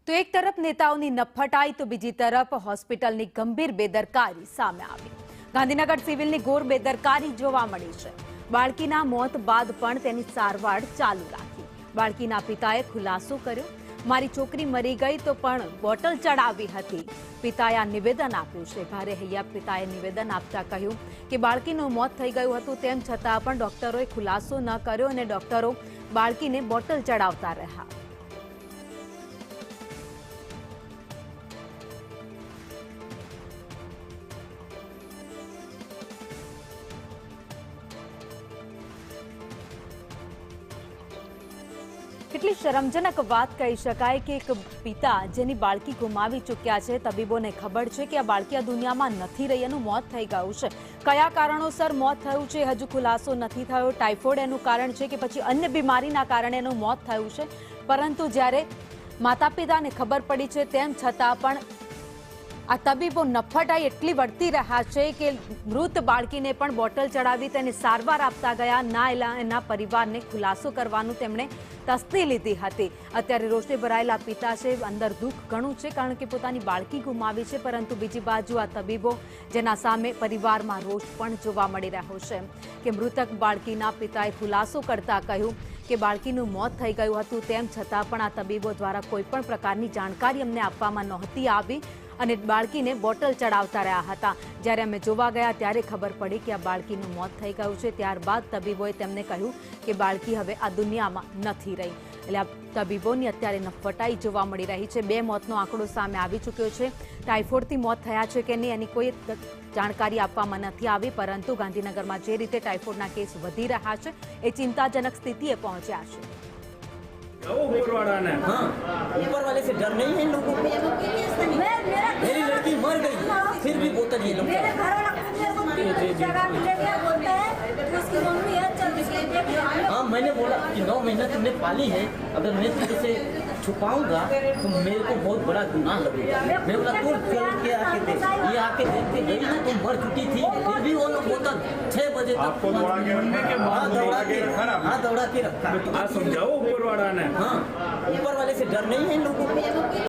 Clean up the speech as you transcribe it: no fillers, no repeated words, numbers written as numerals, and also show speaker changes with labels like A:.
A: તો એક તરફ નેતાઓની નફટાઈ તો બીજી તરફ હોસ્પિટલની ગંભીર બેદરકારી સામે આવી। ગાંધીનગર સિવિલની ઘોર બેદરકારી જોવા મળી છે। બાળકીના મોત બાદ પણ તેની સારવાર ચાલુ રાખી। બાળકીના પિતાએ ખુલાસો કર્યો, મારી છોકરી મરી ગઈ તો પણ બોટલ ચડાવી હતી। પિતાએ આ નિવેદન આપ્યું છે। ભારે હૈયા પિતાએ નિવેદન આપતા કહ્યું કે બાળકીનું મોત થઈ ગયું હતું, તેમ છતાં પણ ડોક્ટરોએ ખુલાસો ન કર્યો અને ડોક્ટરો બાળકીને બોટલ ચડાવતા રહ્યા। કેટલી શરમજનક વાત કહી શકાય કે એક પિતા જેની બાળકી ગુમાવી ચૂક્યા છે, તબીબોને ખબર છે કે આ બાળકી આ દુનિયામાં નથી રહી, એનું મોત થઈ ગયું છે। કયા કારણોસર મોત થયું છે હજુ ખુલાસો નથી થયો। ટાઇફોઇડ એનું કારણ છે કે પછી અન્ય બીમારીના કારણે એનું મોત થયું છે, પરંતુ જ્યારે માતા પિતાને ખબર પડી છે તેમ છતાં પણ આ તબીબો નફટાઈ એટલી વર્તી રહ્યા છે કે મૃત બાળકીને પણ બોટલ ચડાવી તેને સારવાર આપતા ગયા। ના એના પરિવારને ખુલાસો કરવાનું તેમણે તસ્દી લીધી હતી। અત્યારે રોષે ભરાયેલા પિતા છે, અંદર દુઃખ ઘણું છે કારણ કે પોતાની બાળકી ગુમાવી છે, પરંતુ બીજી બાજુ આ તબીબો જેના સામે પરિવારમાં રોષ પણ જોવા મળી રહ્યો છે કે મૃતક બાળકીના પિતાએ ખુલાસો કરતા કહ્યું કે બાળકીનું મોત થઈ ગયું હતું, તેમ છતાં પણ આ તબીબો દ્વારા કોઈ પણ પ્રકારની જાણકારી અમને આપવામાં નહોતી આવી અને બાળકીને બોટલ ચડાવતા રહ્યા હતા। જ્યારે અમે જોવા ગયા ત્યારે ખબર પડી કે આ બાળકીનું મોત થઈ ગયું છે। ત્યારબાદ તબીબોએ તેમને કહ્યું કે બાળકી હવે આ દુનિયામાં નથી રહી। એટલે આ તબીબોની અત્યારે નફટાઈ જોવા મળી રહી છે। 2 મોતનો આંકડો સામે આવી ચૂક્યો છે। ટાઇફોઇડથી મોત થયા છે કે નહીં એની કોઈ જાણકારી આપવામાં નથી આવી, પરંતુ ગાંધીનગરમાં જે રીતે ટાઇફોઇડના કેસ વધી રહ્યા છે એ ચિંતાજનક સ્થિતિએ પહોંચ્યા છે।
B: ऊपर वाले से डर नहीं है इन लोगों को। मेरी लड़की मर गई फिर भी बोतल ये लोग हाँ, मैंने बोला कि 9 महीना तुमने पाली है, अगर मैं तुझे से छुपाऊंगा तो मेरे को बहुत बड़ा गुनाह लगेगा। मैं बोला तू चल के आके देख, ये आके देख के गई ना, तुम मर चुकी थी, फिर भी वो लोग बोतल 6 बजे तक
C: आपको दौड़ा के रखने के बाद दौड़ा के रखा ना।
B: हाँ, दौड़ा के रखा।
C: आप समझाओ ऊपर वाला ने।
B: हाँ, ऊपर वाले से डर नहीं है इन लोगों को।